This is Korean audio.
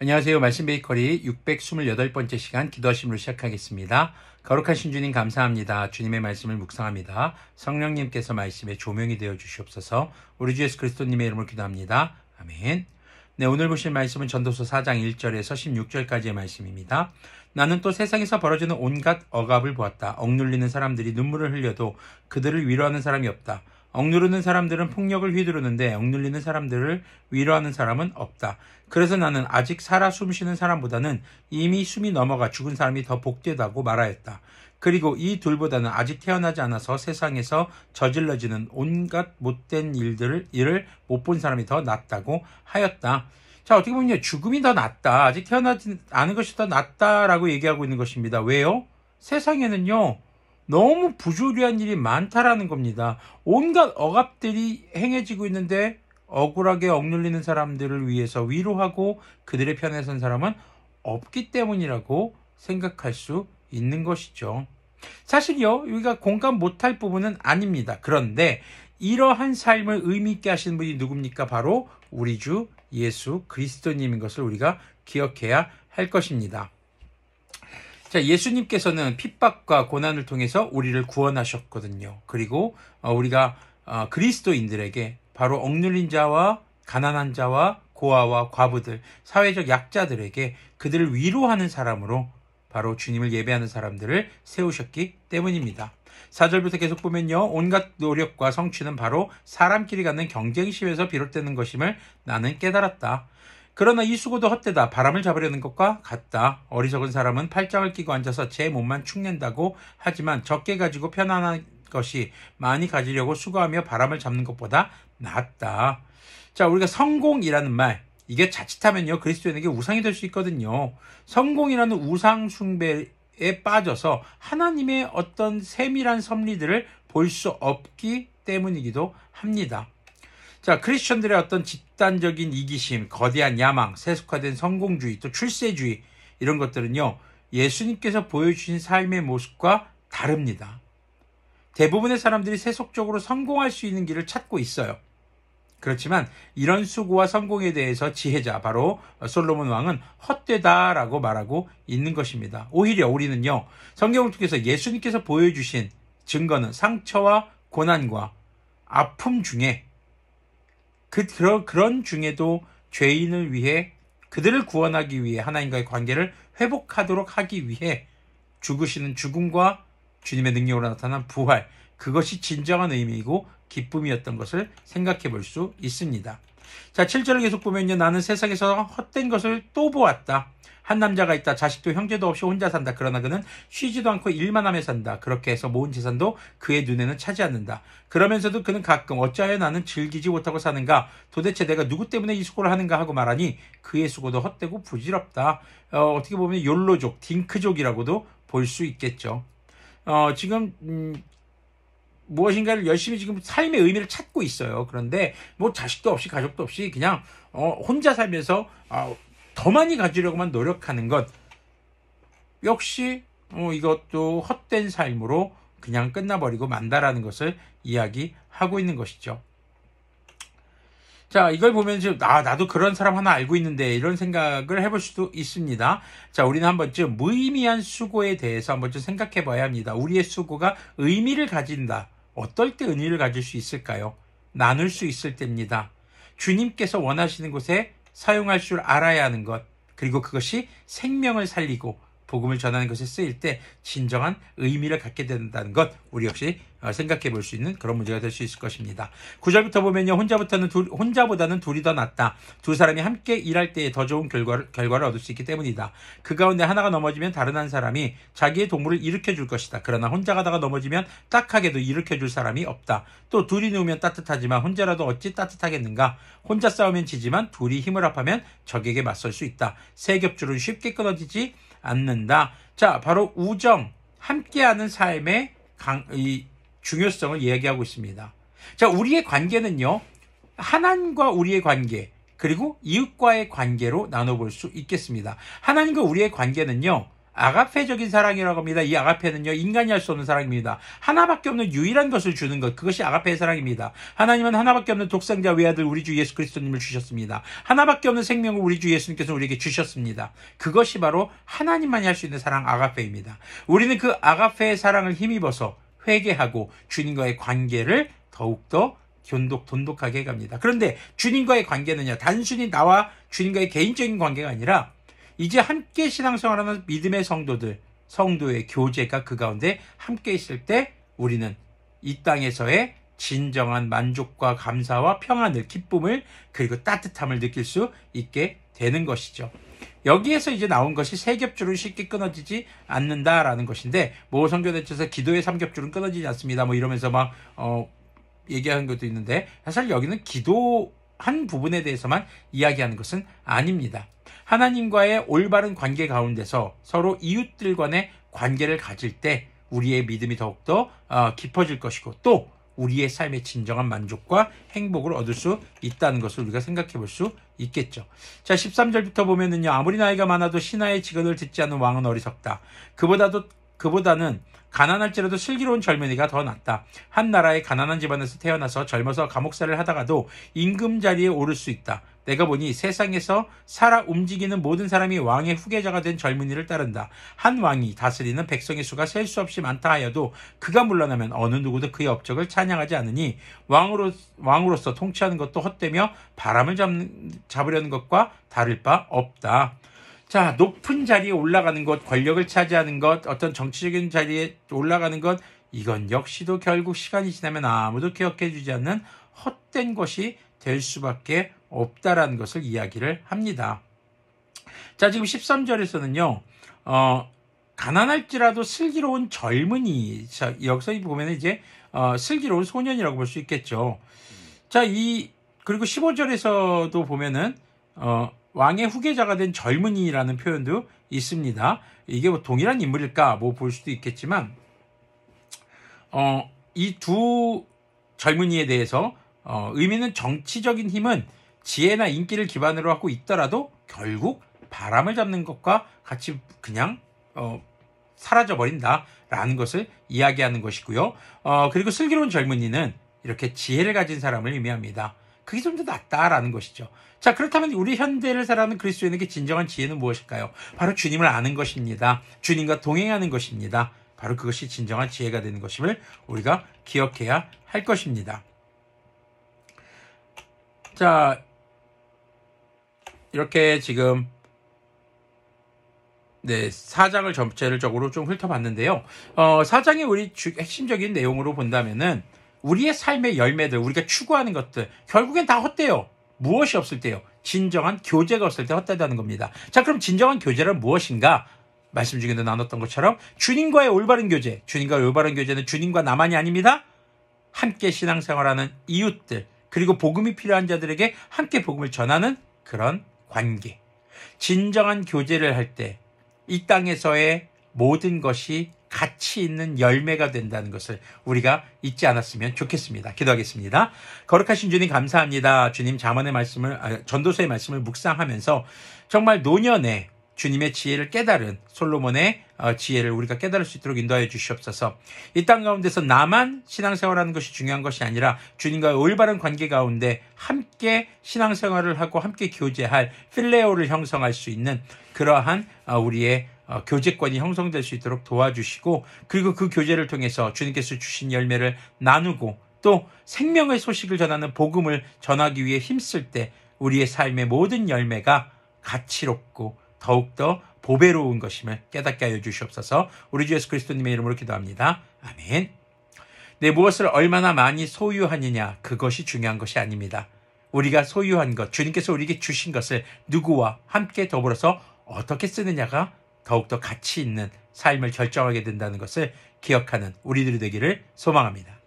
안녕하세요. 말씀 베이커리 628번째 시간 기도하심으로 시작하겠습니다. 거룩하신 주님 감사합니다. 주님의 말씀을 묵상합니다. 성령님께서 말씀의 조명이 되어 주시옵소서. 우리 주 예수 그리스도님의 이름으로 기도합니다. 아멘. 네, 오늘 보실 말씀은 전도서 4장 1절에서 16절까지의 말씀입니다. 나는 또 세상에서 벌어지는 온갖 억압을 보았다. 억눌리는 사람들이 눈물을 흘려도 그들을 위로하는 사람이 없다. 억누르는 사람들은 폭력을 휘두르는데 억눌리는 사람들을 위로하는 사람은 없다. 그래서 나는 아직 살아 숨쉬는 사람보다는 이미 숨이 넘어가 죽은 사람이 더 복되다고 말하였다. 그리고 이 둘보다는 아직 태어나지 않아서 세상에서 저질러지는 온갖 못된 일을 못 본 사람이 더 낫다고 하였다. 자, 어떻게 보면 죽음이 더 낫다. 아직 태어나지 않은 것이 더 낫다라고 얘기하고 있는 것입니다. 왜요? 세상에는요, 너무 부조리한 일이 많다라는 겁니다. 온갖 억압들이 행해지고 있는데 억울하게 억눌리는 사람들을 위해서 위로하고 그들의 편에 선 사람은 없기 때문이라고 생각할 수 있는 것이죠. 사실요, 우리가 공감 못할 부분은 아닙니다. 그런데 이러한 삶을 의미 있게 하시는 분이 누굽니까? 바로 우리 주 예수 그리스도님인 것을 우리가 기억해야 할 것입니다. 자, 예수님께서는 핍박과 고난을 통해서 우리를 구원하셨거든요. 그리고 우리가 그리스도인들에게 바로 억눌린 자와 가난한 자와 고아와 과부들, 사회적 약자들에게 그들을 위로하는 사람으로 바로 주님을 예배하는 사람들을 세우셨기 때문입니다. 4절부터 계속 보면요, 온갖 노력과 성취는 바로 사람끼리 갖는 경쟁심에서 비롯되는 것임을 나는 깨달았다. 그러나 이 수고도 헛되다. 바람을 잡으려는 것과 같다. 어리석은 사람은 팔짱을 끼고 앉아서 제 몸만 축낸다고 하지만 적게 가지고 편안한 것이 많이 가지려고 수고하며 바람을 잡는 것보다 낫다. 자, 우리가 성공이라는 말, 이게 자칫하면요, 그리스도인에게 우상이 될 수 있거든요. 성공이라는 우상 숭배에 빠져서 하나님의 어떤 세밀한 섭리들을 볼 수 없기 때문이기도 합니다. 자, 크리스천들의 어떤 집단적인 이기심, 거대한 야망, 세속화된 성공주의, 또 출세주의, 이런 것들은요, 예수님께서 보여주신 삶의 모습과 다릅니다. 대부분의 사람들이 세속적으로 성공할 수 있는 길을 찾고 있어요. 그렇지만 이런 수고와 성공에 대해서 지혜자, 바로 솔로몬 왕은 헛되다라고 말하고 있는 것입니다. 오히려 우리는요, 성경을 통해서 예수님께서 보여주신 증거는 상처와 고난과 아픔 중에 그런 중에도 죄인을 위해, 그들을 구원하기 위해, 하나님과의 관계를 회복하도록 하기 위해 죽으시는 죽음과 주님의 능력으로 나타난 부활, 그것이 진정한 의미이고 기쁨이었던 것을 생각해 볼 수 있습니다. 자, 7절을 계속 보면요, 나는 세상에서 헛된 것을 또 보았다. 한 남자가 있다. 자식도 형제도 없이 혼자 산다. 그러나 그는 쉬지도 않고 일만 하며 산다. 그렇게 해서 모은 재산도 그의 눈에는 차지 않는다. 그러면서도 그는 가끔 어찌하여 나는 즐기지 못하고 사는가? 도대체 내가 누구 때문에 이 수고를 하는가? 하고 말하니 그의 수고도 헛되고 부질없다. 어떻게 보면 욜로족, 딩크족이라고도 볼 수 있겠죠. 지금 무엇인가를 열심히 지금 삶의 의미를 찾고 있어요. 그런데 뭐 자식도 없이 가족도 없이 그냥 혼자 살면서 더 많이 가지려고만 노력하는 것, 역시 이것도 헛된 삶으로 그냥 끝나버리고 만다라는 것을 이야기하고 있는 것이죠. 자, 이걸 보면 지금 나도 그런 사람 하나 알고 있는데, 이런 생각을 해볼 수도 있습니다. 자, 우리는 한 번쯤 무의미한 수고에 대해서 한 번쯤 생각해 봐야 합니다. 우리의 수고가 의미를 가진다. 어떨 때 의미를 가질 수 있을까요? 나눌 수 있을 때입니다. 주님께서 원하시는 곳에 사용할 줄 알아야 하는 것, 그리고 그것이 생명을 살리고 복음을 전하는 것에 쓰일 때 진정한 의미를 갖게 된다는 것, 우리 역시 생각해 볼 수 있는 그런 문제가 될 수 있을 것입니다. 9절부터 보면요, 혼자보다는 둘이 더 낫다. 두 사람이 함께 일할 때에 더 좋은 결과를 얻을 수 있기 때문이다. 그 가운데 하나가 넘어지면 다른 한 사람이 자기의 동물을 일으켜 줄 것이다. 그러나 혼자 가다가 넘어지면 딱하게도 일으켜 줄 사람이 없다. 또 둘이 누우면 따뜻하지만 혼자라도 어찌 따뜻하겠는가? 혼자 싸우면 지지만 둘이 힘을 합하면 적에게 맞설 수 있다. 세 겹줄은 쉽게 끊어지지 않는다. 자, 바로 우정, 함께하는 삶의 이 중요성을 이야기하고 있습니다. 자, 우리의 관계는요, 하나님과 우리의 관계, 그리고 이웃과의 관계로 나눠볼 수 있겠습니다. 하나님과 우리의 관계는요, 아가페적인 사랑이라고 합니다. 이 아가페는요, 인간이 할 수 없는 사랑입니다. 하나밖에 없는 유일한 것을 주는 것, 그것이 아가페의 사랑입니다. 하나님은 하나밖에 없는 독생자 외아들 우리 주 예수 그리스도님을 주셨습니다. 하나밖에 없는 생명을 우리 주 예수님께서 우리에게 주셨습니다. 그것이 바로 하나님만이 할 수 있는 사랑 아가페입니다. 우리는 그 아가페의 사랑을 힘입어서 회개하고 주님과의 관계를 더욱더 돈독하게 해갑니다. 그런데 주님과의 관계는요, 단순히 나와 주님과의 개인적인 관계가 아니라 이제 함께 신앙생활하는 믿음의 성도의 교제가 그 가운데 함께 있을 때 우리는 이 땅에서의 진정한 만족과 감사와 평안을, 기쁨을, 그리고 따뜻함을 느낄 수 있게 되는 것이죠. 여기에서 이제 나온 것이 세 겹줄은 쉽게 끊어지지 않는다라는 것인데, 모 선교대처에서 기도의 삼겹줄은 끊어지지 않습니다. 뭐 이러면서 막 얘기하는 것도 있는데, 사실 여기는 기도 한 부분에 대해서만 이야기하는 것은 아닙니다. 하나님과의 올바른 관계 가운데서 서로 이웃들 간의 관계를 가질 때 우리의 믿음이 더욱더 깊어질 것이고, 또 우리의 삶의 진정한 만족과 행복을 얻을 수 있다는 것을 우리가 생각해 볼 수 있겠죠. 자, 13절부터 보면은요, 아무리 나이가 많아도 신하의 직언을 듣지 않는 왕은 어리석다. 그보다는 가난할지라도 슬기로운 젊은이가 더 낫다. 한 나라의 가난한 집안에서 태어나서 젊어서 감옥살이를 하다가도 임금 자리에 오를 수 있다. 내가 보니 세상에서 살아 움직이는 모든 사람이 왕의 후계자가 된 젊은이를 따른다. 한 왕이 다스리는 백성의 수가 셀 수 없이 많다 하여도 그가 물러나면 어느 누구도 그의 업적을 찬양하지 않으니 왕으로서 통치하는 것도 헛되며 바람을 잡으려는 것과 다를 바 없다. 자, 높은 자리에 올라가는 것, 권력을 차지하는 것, 어떤 정치적인 자리에 올라가는 것, 이건 역시도 결국 시간이 지나면 아무도 기억해 주지 않는 헛된 것이 될 수밖에 없다라는 것을 이야기를 합니다. 자, 지금 13절에서는요, 가난할지라도 슬기로운 젊은이, 자, 여기서 보면 이제, 슬기로운 소년이라고 볼 수 있겠죠. 자, 그리고 15절에서도 보면은, 왕의 후계자가 된 젊은이라는 표현도 있습니다. 이게 뭐 동일한 인물일까 뭐 볼 수도 있겠지만, 이 두 젊은이에 대해서 의미는 정치적인 힘은 지혜나 인기를 기반으로 하고 있더라도 결국 바람을 잡는 것과 같이 그냥 사라져버린다라는 것을 이야기하는 것이고요. 그리고 슬기로운 젊은이는 이렇게 지혜를 가진 사람을 의미합니다. 그게 좀 더 낫다라는 것이죠. 자, 그렇다면 우리 현대를 살아가는 그리스도인에게 진정한 지혜는 무엇일까요? 바로 주님을 아는 것입니다. 주님과 동행하는 것입니다. 바로 그것이 진정한 지혜가 되는 것임을 우리가 기억해야 할 것입니다. 자, 이렇게 지금 4장을 전체적으로 좀 훑어봤는데요. 4장의 우리 핵심적인 내용으로 본다면은 우리의 삶의 열매들, 우리가 추구하는 것들, 결국엔 다 헛돼요. 무엇이 없을 때요? 진정한 교제가 없을 때 헛되다는 겁니다. 자, 그럼 진정한 교제란 무엇인가? 말씀 중에도 나눴던 것처럼 주님과의 올바른 교제, 주님과의 올바른 교제는 주님과 나만이 아닙니다. 함께 신앙생활하는 이웃들, 그리고 복음이 필요한 자들에게 함께 복음을 전하는 그런 관계. 진정한 교제를 할 때 이 땅에서의 모든 것이 가치 있는 열매가 된다는 것을 우리가 잊지 않았으면 좋겠습니다. 기도하겠습니다. 거룩하신 주님 감사합니다. 주님 전도서의 말씀을 묵상하면서 정말 노년에 주님의 지혜를 깨달은 솔로몬의 지혜를 우리가 깨달을 수 있도록 인도하여 주시옵소서. 이 땅 가운데서 나만 신앙생활하는 것이 중요한 것이 아니라 주님과의 올바른 관계 가운데 함께 신앙생활을 하고 함께 교제할 필레오를 형성할 수 있는 그러한 우리의 교제권이 형성될 수 있도록 도와주시고, 그리고 그 교제를 통해서 주님께서 주신 열매를 나누고 또 생명의 소식을 전하는 복음을 전하기 위해 힘쓸 때 우리의 삶의 모든 열매가 가치롭고 더욱더 보배로운 것임을 깨닫게 하여 주시옵소서. 우리 주 예수 그리스도님의 이름으로 기도합니다. 아멘. 무엇을 얼마나 많이 소유하느냐, 그것이 중요한 것이 아닙니다. 우리가 소유한 것, 주님께서 우리에게 주신 것을 누구와 함께 더불어서 어떻게 쓰느냐가 더욱더 가치 있는 삶을 결정하게 된다는 것을 기억하는 우리들이 되기를 소망합니다.